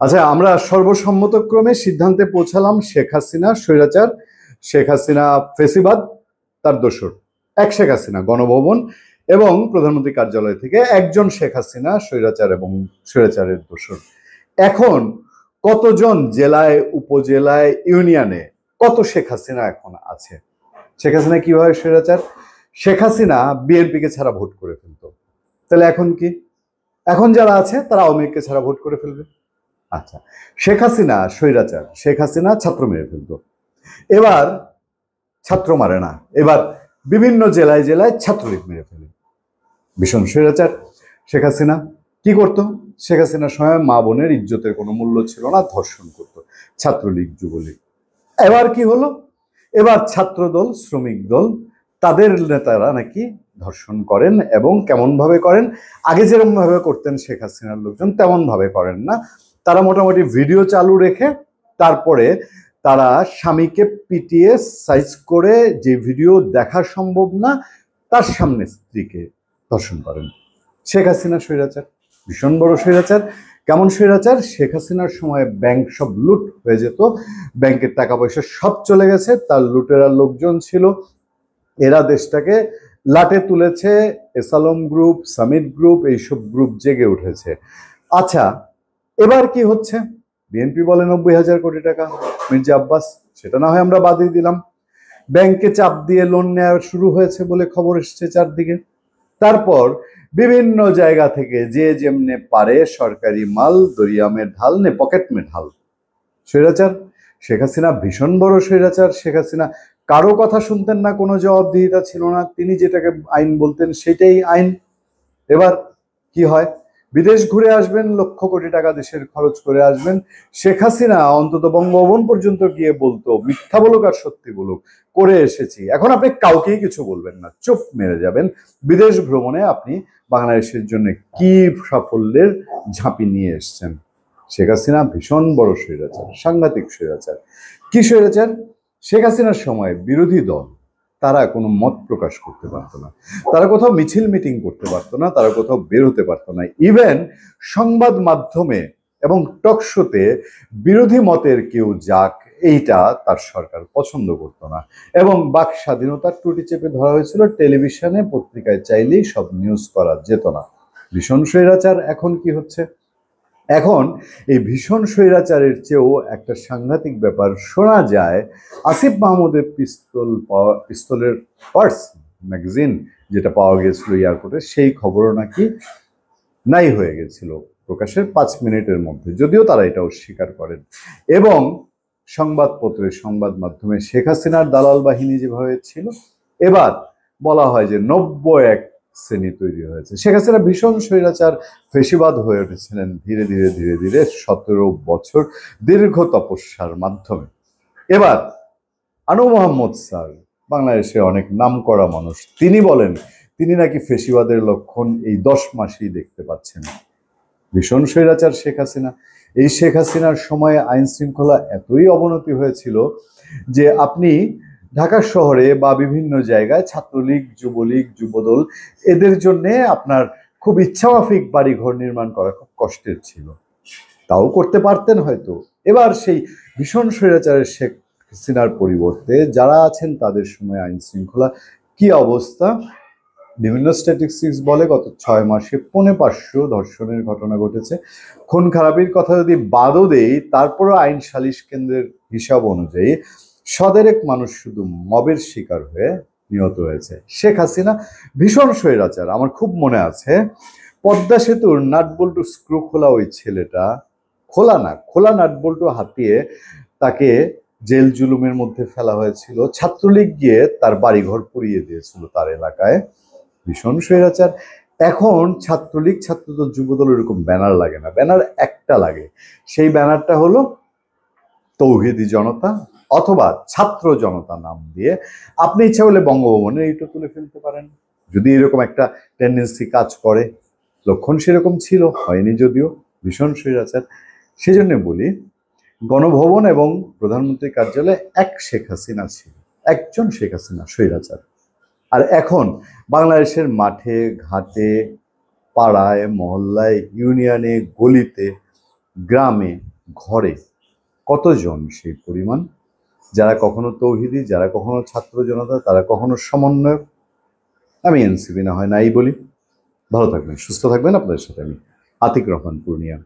আচ্ছা, আমরা সর্বসম্মতক্রমে সিদ্ধান্তে পৌঁছালাম শেখ হাসিনা স্বৈরাচার, শেখ হাসিনা ফেসিবাদ, তার দোসর। এক শেখ হাসিনা গণভবন এবং প্রধানমন্ত্রী কার্যালয় থেকে, একজন শেখ হাসিনা স্বৈরাচার এবং স্বৈরাচারের দোসর। এখন কতজন জেলায়, উপজেলায়, ইউনিয়নে কত শেখ হাসিনা এখন আছে? শেখ হাসিনা কিভাবে স্বৈরাচার? শেখ হাসিনা বিএনপিকে ছাড়া ভোট করে ফেলতো, তাহলে এখন কি? এখন যারা আছে তারা আওয়ামী লীগকে ছাড়া ভোট করে ফেলবে। আচ্ছা, শেখ হাসিনা স্বৈরাচার, শেখ হাসিনা ছাত্র মেরে ফেলতো, এবার ছাত্র মারে না, এবার বিভিন্ন জেলায় জেলায় ছাত্রলীগ মেরে ফেলে। ভীষণ স্বৈরাচার। শেখ হাসিনা কি করতো? শেখ হাসিনার সময় মা বোনের ইজ্জতের কোনো মূল্য ছিল না, ধর্ষণ করতো ছাত্রলীগ, যুবলীগ। এবার কি হলো? এবার ছাত্র দল, শ্রমিক দল, তাদের নেতারা নাকি ধর্ষণ করেন, এবং কেমন ভাবে করেন? আগে যেরকম ভাবে করতেন শেখ হাসিনার লোকজন তেমন ভাবে করেন না। তারা মোটামুটি ভিডিও চালু রেখে তারপরে তারা স্বামীকে পিটিয়ে সাইজ করে, যে ভিডিও দেখা সম্ভব না, তার সামনে স্ত্রীকে ধর্ষণ করেন। শেখ হাসিনা স্বৈরাচার, ভীষণ বড় স্বৈরাচার। কেমন স্বৈরাচার? শেখ হাসিনার সময় ব্যাংক সব লুট হয়ে যেত, ব্যাংকের টাকা পয়সা সব চলে গেছে, তার লুটেরা লোকজন ছিল, এরা দেশটাকে লাটে তুলেছে। এসালম গ্রুপ, সামিট গ্রুপ, এইসব গ্রুপ জেগে উঠেছে। আচ্ছা, এবার কি হচ্ছে? বিএনপি বলে 90,000 কোটি টাকা, মির্জা আব্বাস, সেটা না হয় আমরা বাদই দিলাম। ব্যাংকে চাপ দিয়ে লোন নেওয়া শুরু হয়েছে বলে খবর এসছে চারদিকে। তারপর বিভিন্ন জায়গা থেকে যে যেমনে পারে সরকারি মাল দরিয়ামে ঢাল নে, পকেট মে ঢাল। স্বৈরাচার। শেখ হাসিনা ভীষণ বড় স্বৈরাচার। শেখ হাসিনা কারো কথা শুনতেন না, কোনো জবাবদিহিতা ছিল না, তিনি যেটাকে আইন বলতেন সেটাই আইন। এবার কি হয়? বিদেশ ঘুরে আসবেন, লক্ষ কোটি টাকা দেশের খরচ করে আসবেন। শেখ হাসিনা অন্তত বঙ্গভবন পর্যন্ত গিয়ে বলতো, মিথ্যা বলুক আর সত্যি বলুক, করে এসেছি। এখন আপনি কাউকেই কিছু বলবেন না, চুপ মেরে যাবেন। বিদেশ ভ্রমণে আপনি বাংলাদেশের জন্য কি সাফল্যের ঝাঁপি নিয়ে এসছেন। শেখ হাসিনা ভীষণ বড় স্বৈরাচার, সাংঘাতিক স্বৈরাচার। কি স্বৈরাচার? শেখ হাসিনার সময় বিরোধী দল তারা কোনো মত প্রকাশ করতে পারতো না, তারা কোথাও মিছিল মিটিং করতে পারতো না, তারা কোথাও বের হতে পারতো না। ইভেন সংবাদ মাধ্যমে এবং টকশোতে বিরোধী মতের কেউ যাক, এইটা তার সরকার পছন্দ করতো না। এবং বাক স্বাধীনতার ত্রুটি চেপে ধরা হয়েছিল, টেলিভিশনে পত্রিকায় চাইলেই সব নিউজ করা যেত না। ভীষণ স্বৈরাচার। এখন কি হচ্ছে? এখন এই ভীষণ স্বৈরাচারের চেয়েও একটা সাংঘাতিক ব্যাপার শোনা যায়। আসিফ মাহমুদের পিস্তলের পার্স ম্যাগাজিন যেটা পাওয়া গেছিল এয়ারপোর্টে, সেই খবরও নাকি নাই হয়ে গেছিল প্রকাশের 5 মিনিটের মধ্যে, যদিও তারা এটা অস্বীকার করেন। এবং সংবাদপত্রে, সংবাদ মাধ্যমে শেখ হাসিনার দালাল বাহিনী যেভাবে ছিল, এবার বলা হয় যে 91 শ্রেণী তৈরি হয়েছে। শেখ হাসিনা ভীষণ স্বৈরাচার, ফেসিবাদ হয়ে উঠেছিলেন ধীরে ধীরে ধীরে ধীরে 17 বছর দীর্ঘ তপস্যার মাধ্যমে। এবার আনু মোহাম্মদ স্যার, বাংলাদেশে অনেক নাম করা মানুষ, তিনি বলেন তিনি নাকি ফেসিবাদের লক্ষণ এই 10 মাসেই দেখতে পাচ্ছেন। ভীষণ স্বৈরাচার শেখ হাসিনা। এই শেখ হাসিনার সময় আইন শৃঙ্খলা এতই অবনতি হয়েছিল যে আপনি ঢাকা শহরে বা বিভিন্ন জায়গায় ছাত্রলীগ, যুবলীগ, যুবদল, এদের জন্য আপনার খুব ইচ্ছামাফিক বাড়িঘর নির্মাণ করা খুব কষ্টের ছিল, তাও করতে পারতেন হয়তো। এবার সেই ভীষণ স্বৈরাচারের শেখ হাসিনার পরিবর্তে যারা আছেন তাদের সময় আইন শৃঙ্খলা কি অবস্থা? বিভিন্ন স্ট্যাটিস্টিক্স বলে গত 6 মাসে 550 ধর্ষণের ঘটনা ঘটেছে। খুন খারাপির কথা যদি বাদও দেই, তারপরও আইন সালিশ কেন্দ্রের হিসাব অনুযায়ী 100 মানুষ শুধু মবের শিকার হয়ে নিহত হয়েছে। শেখ হাসিনা ভীষণ স্বৈরাচার। আমার খুব মনে আছে, পদ্মা সেতুর নাটবল্টু স্ক্রু খোলা ওই ছেলেটা, খোলা নাটবল্টু হাতিয়ে তাকে জেল জুলুমের মধ্যে ফেলা হয়েছিল। ছাত্রলীগ গিয়ে তার বাড়িঘর পুড়িয়ে দিয়েছিল তার এলাকায়। ভীষণ স্বৈরাচার। এখন ছাত্রলীগ, ছাত্রদল, যুবদল এরকম ব্যানার লাগে না, ব্যানার একটা লাগে, সেই ব্যানারটা হলো তৌহিদি জনতা অথবা ছাত্র জনতা নাম দিয়ে আপনি ইচ্ছা হলে বঙ্গভবনে এইটা তুলে ফেলতে পারেন, যদি এরকম একটা টেন্ডেন্সি কাজ করে। লক্ষণ সেরকম ছিল, হয়নি যদিও। ভীষণ স্বৈরাচার। সেজন্য বলি, গণভবন এবং প্রধানমন্ত্রীর কার্যালয়ে এক শেখ হাসিনা ছিল, একজন শেখ হাসিনা স্বৈরাচার। আর এখন বাংলাদেশের মাঠে ঘাটে, পাড়ায়, মহল্লায়, ইউনিয়নে, গলিতে গ্রামে ঘরে কতজন সেই পরিমাণ, যারা কখনো তৌহিদি, যারা কখনো ছাত্র জনতা, তারা কখনো সমন্বয়ক। আমি এনসিপি না হয় নাই বলি। ভালো থাকবেন, সুস্থ থাকবেন। আপনাদের সাথে আমি আতিক রহমান, পূর্ণিয়া।